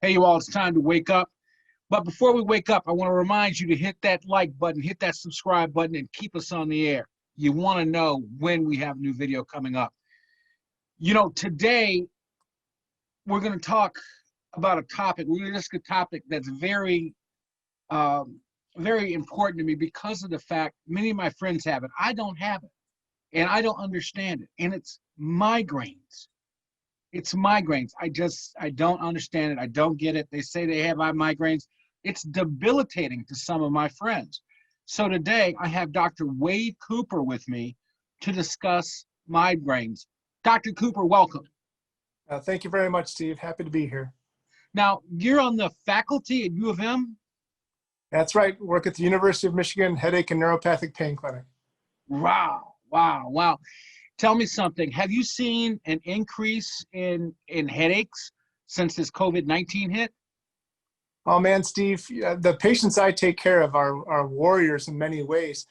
Hey, you all, it's time to wake up. But before we wake up, I want to remind you to hit that like button, hit that subscribe button, and keep us on the air. You want to know when we have new video coming up. You know, today we're going to talk about a topic. We're going to discuss a topic that's very important to me because of the fact many of my friends have it. I don't have it, and I don't understand it. And it's migraines. It's migraines. I don't understand it. I don't get it. They say they have migraines. It's debilitating to some of my friends. So today I have Dr. Wade Cooper with me to discuss migraines. Dr. Cooper, welcome. Thank you very much, Steve. Happy to be here. Now, you're on the faculty at U of M? That's right. Work at the University of Michigan Headache and Neuropathic Pain Clinic. Wow, wow, wow. Tell me something. Have you seen an increase in headaches since this COVID-19 hit? Oh man, Steve, the patients I take care of are warriors in many ways.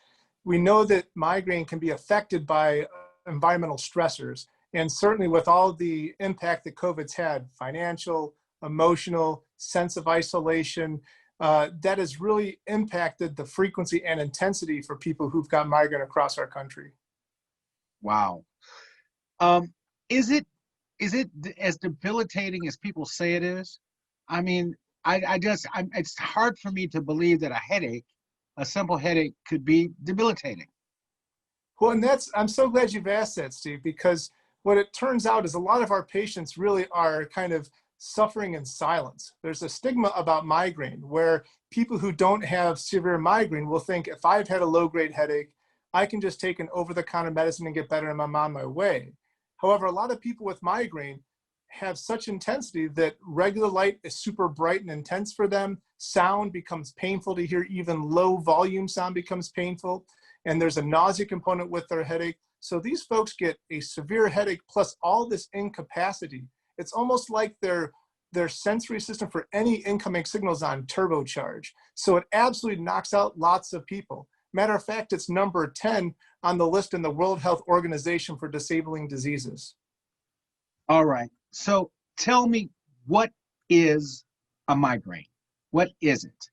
We know that migraine can be affected by environmental stressors. And certainly with all the impact that COVID's had, financial, emotional, sense of isolation, that has really impacted the frequency and intensity for people who've got migraine across our country. Wow. Is it as debilitating as people say it is? I mean, it's hard for me to believe that a simple headache could be debilitating. Well, and I'm so glad you've asked that, Steve, because what it turns out is a lot of our patients really are kind of suffering in silence. There's a stigma about migraine where people who don't have severe migraine will think, if I've had a low-grade headache, I can just take an over-the-counter medicine and get better and I'm on my way. However, a lot of people with migraine have such intensity that regular light is super bright and intense for them. Sound becomes painful to hear. Even low volume sound becomes painful. And there's a nausea component with their headache. So these folks get a severe headache plus all this incapacity. It's almost like their sensory system for any incoming signals on turbocharge. So it absolutely knocks out lots of people. Matter of fact, it's number 10 on the list in the World Health Organization for disabling diseases. All right. So tell me, what is a migraine? What is it?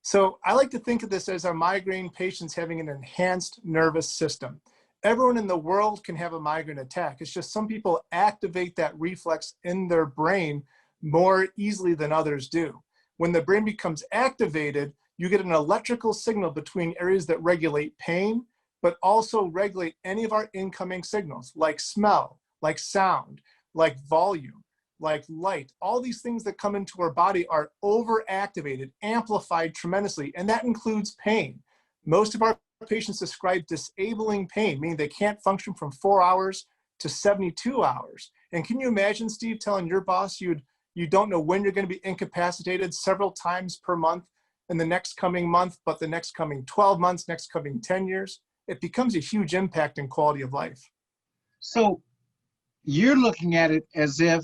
So I like to think of this as our migraine patients having an enhanced nervous system. Everyone in the world can have a migraine attack. It's just some people activate that reflex in their brain more easily than others do. When the brain becomes activated, you get an electrical signal between areas that regulate pain, but also regulate any of our incoming signals like smell, like sound, like volume, like light. All these things that come into our body are overactivated, amplified tremendously, and that includes pain. Most of our patients describe disabling pain, meaning they can't function from 4 hours to 72 hours. And can you imagine, Steve, telling your boss you don't know when you're going to be incapacitated several times per month in the next coming month, but the next coming 12 months, next coming 10 years? It becomes a huge impact in quality of life. So you're looking at it as if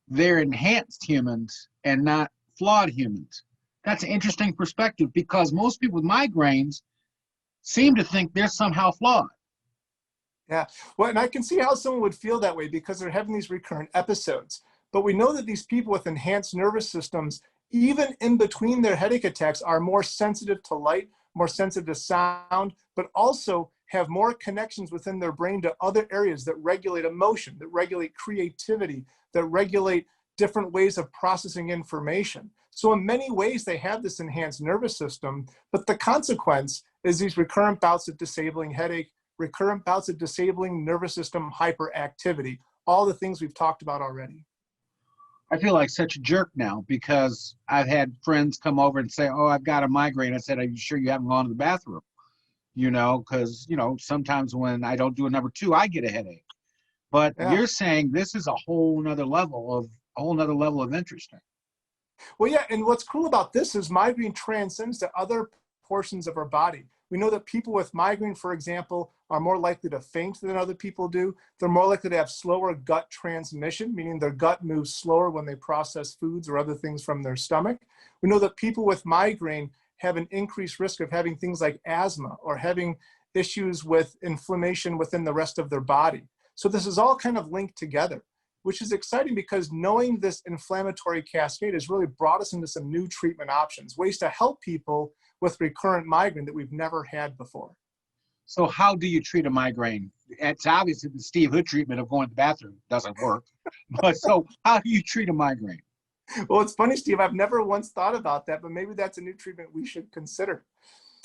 they're enhanced humans and not flawed humans. That's an interesting perspective because most people with migraines seem to think they're somehow flawed. Yeah, well, and I can see how someone would feel that way because they're having these recurrent episodes. But we know that these people with enhanced nervous systems, even in between their headache attacks, are more sensitive to light, more sensitive to sound, but also have more connections within their brain to other areas that regulate emotion, that regulate creativity, that regulate different ways of processing information. So in many ways, they have this enhanced nervous system, but the consequence is these recurrent bouts of disabling headache, recurrent bouts of disabling nervous system hyperactivity, all the things we've talked about already. I feel like such a jerk now because I've had friends come over and say, oh, I've got a migraine. I said, are you sure you haven't gone to the bathroom? You know, because, you know, sometimes when I don't do a number 2, I get a headache. But yeah, you're saying this is a whole nother level of interesting. Well, yeah, and what's cool about this is migraine transcends to other portions of our body. We know that people with migraine, for example, are more likely to faint than other people do. They're more likely to have slower gut transmission, meaning their gut moves slower when they process foods or other things from their stomach. We know that people with migraine have an increased risk of having things like asthma or having issues with inflammation within the rest of their body. So this is all kind of linked together. which is exciting because knowing this inflammatory cascade has really brought us into some new treatment options, ways to help people with recurrent migraine that we've never had before. So how do you treat a migraine? It's obviously the Steve Hood treatment of going to the bathroom doesn't work. But so how do you treat a migraine? Well, it's funny, Steve, I've never once thought about that, but maybe that's a new treatment we should consider.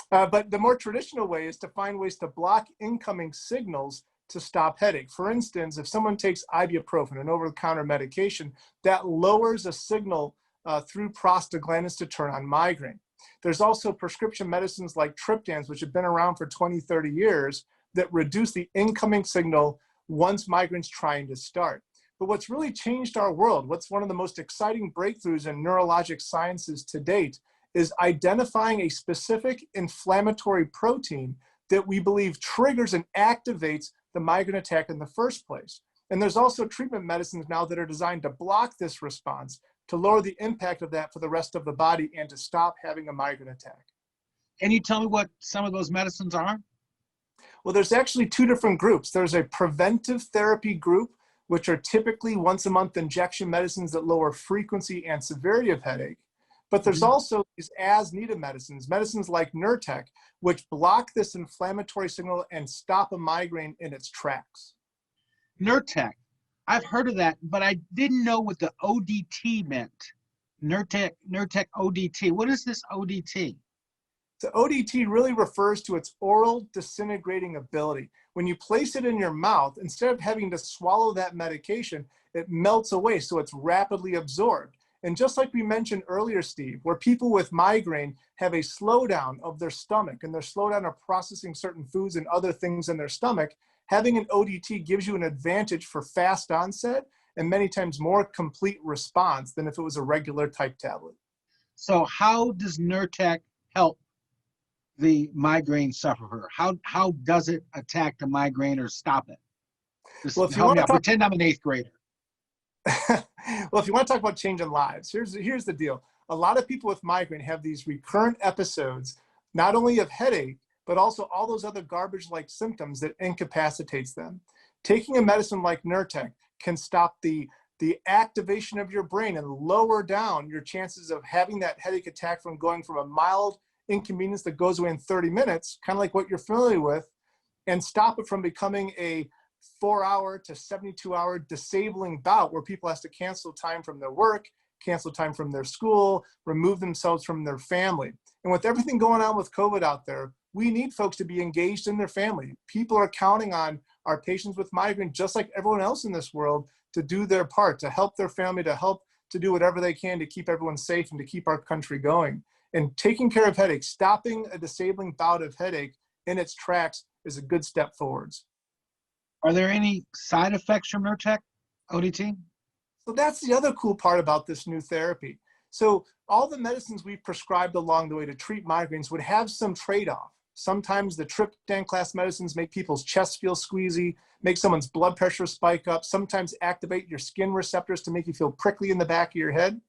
But the more traditional way is to find ways to block incoming signals to stop headache. For instance, if someone takes ibuprofen, an over-the-counter medication, that lowers a signal through prostaglandins to turn on migraine. There's also prescription medicines like triptans, which have been around for 20, 30 years, that reduce the incoming signal once migraine's trying to start. But what's really changed our world, what's one of the most exciting breakthroughs in neurologic sciences to date, is identifying a specific inflammatory protein that we believe triggers and activates the migraine attack in the first place. And there's also treatment medicines now that are designed to block this response, to lower the impact of that for the rest of the body and to stop having a migraine attack. Can you tell me what some of those medicines are? Well, there's actually two different groups. There's a preventive therapy group, which are typically once a month injection medicines that lower frequency and severity of headache. But there's also these as needed medicines, medicines like NERTEC, which block this inflammatory signal and stop a migraine in its tracks. NERTEC. I've heard of that, but I didn't know what the ODT meant. NERTEC ODT. What is this ODT? So ODT really refers to its oral disintegrating ability. When you place it in your mouth, instead of having to swallow that medication, it melts away, so it's rapidly absorbed. And just like we mentioned earlier, Steve, where people with migraine have a slowdown of their stomach and their slowdown of processing certain foods and other things in their stomach, having an ODT gives you an advantage for fast onset and many times more complete response than if it was a regular type tablet. So how does NERTEC help the migraine sufferer? How does it attack the migraine or stop it? Just Well, if you help want me to out. talk Pretend I'm an 8th grader. Well, if you want to talk about changing lives, here's the deal. A lot of people with migraine have these recurrent episodes, not only of headache, but also all those other garbage-like symptoms that incapacitates them. Taking a medicine like NERTEC can stop the activation of your brain and lower down your chances of having that headache attack from going from a mild inconvenience that goes away in 30 minutes, kind of like what you're familiar with, and stop it from becoming a 4-hour to 72-hour disabling bout where people have to cancel time from their work, cancel time from their school, remove themselves from their family. And with everything going on with COVID out there, we need folks to be engaged in their family. People are counting on our patients with migraine, just like everyone else in this world, to do their part, to help their family, to help to do whatever they can to keep everyone safe and to keep our country going. And taking care of headache, stopping a disabling bout of headache in its tracks is a good step forwards. Are there any side effects from NERTEC ODT? So that's the other cool part about this new therapy. So all the medicines we've prescribed along the way to treat migraines would have some trade-off. Sometimes the triptan class medicines make people's chest feel squeezy, make someone's blood pressure spike up, sometimes activate your skin receptors to make you feel prickly in the back of your head.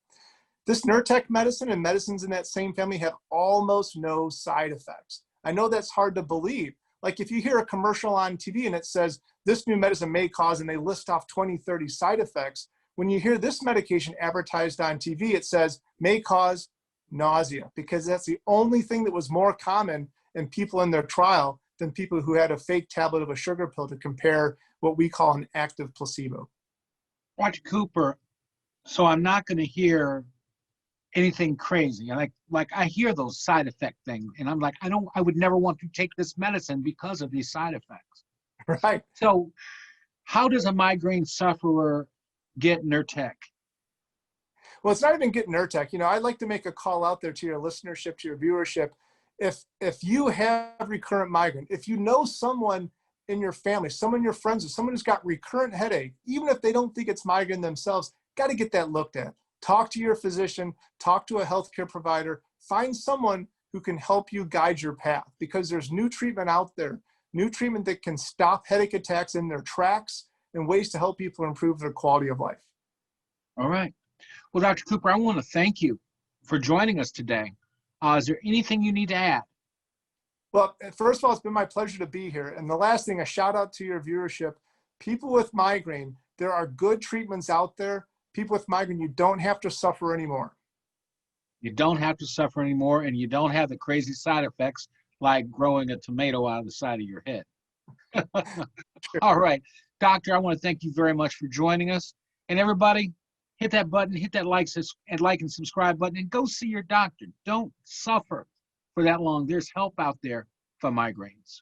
This NERTEC medicine and medicines in that same family have almost no side effects. I know that's hard to believe. Like if you hear a commercial on TV and it says, this new medicine may cause, and they list off 20, 30 side effects, when you hear this medication advertised on TV, it says, may cause nausea, because that's the only thing that was more common in people in their trial than people who had a fake tablet of a sugar pill to compare what we call an active placebo. Dr. Cooper, so I'm not going to hear anything crazy. Like I hear those side effect things, and I'm like, I would never want to take this medicine because of these side effects. Right. So how does a migraine sufferer get NERTEC? Well, it's not even getting NERTEC. You know, I'd like to make a call out there to your listenership, to your viewership. If you have recurrent migraine, if you know someone in your family, someone you're friends with, someone who's got recurrent headache, even if they don't think it's migraine themselves, got to get that looked at. Talk to your physician, talk to a healthcare provider, find someone who can help you guide your path, because there's new treatment out there, new treatment that can stop headache attacks in their tracks and ways to help people improve their quality of life. All right. Well, Dr. Cooper, I want to thank you for joining us today. Is there anything you need to add? Well, first of all, it's been my pleasure to be here. And the last thing, a shout out to your viewership. People with migraine, There are good treatments out there. People with migraine, you don't have to suffer anymore. You don't have to suffer anymore, and you don't have the crazy side effects like growing a tomato out of the side of your head. All right, doctor, I want to thank you very much for joining us. And everybody, hit that button, hit that like and subscribe button, and go see your doctor. Don't suffer for that long. There's help out there for migraines.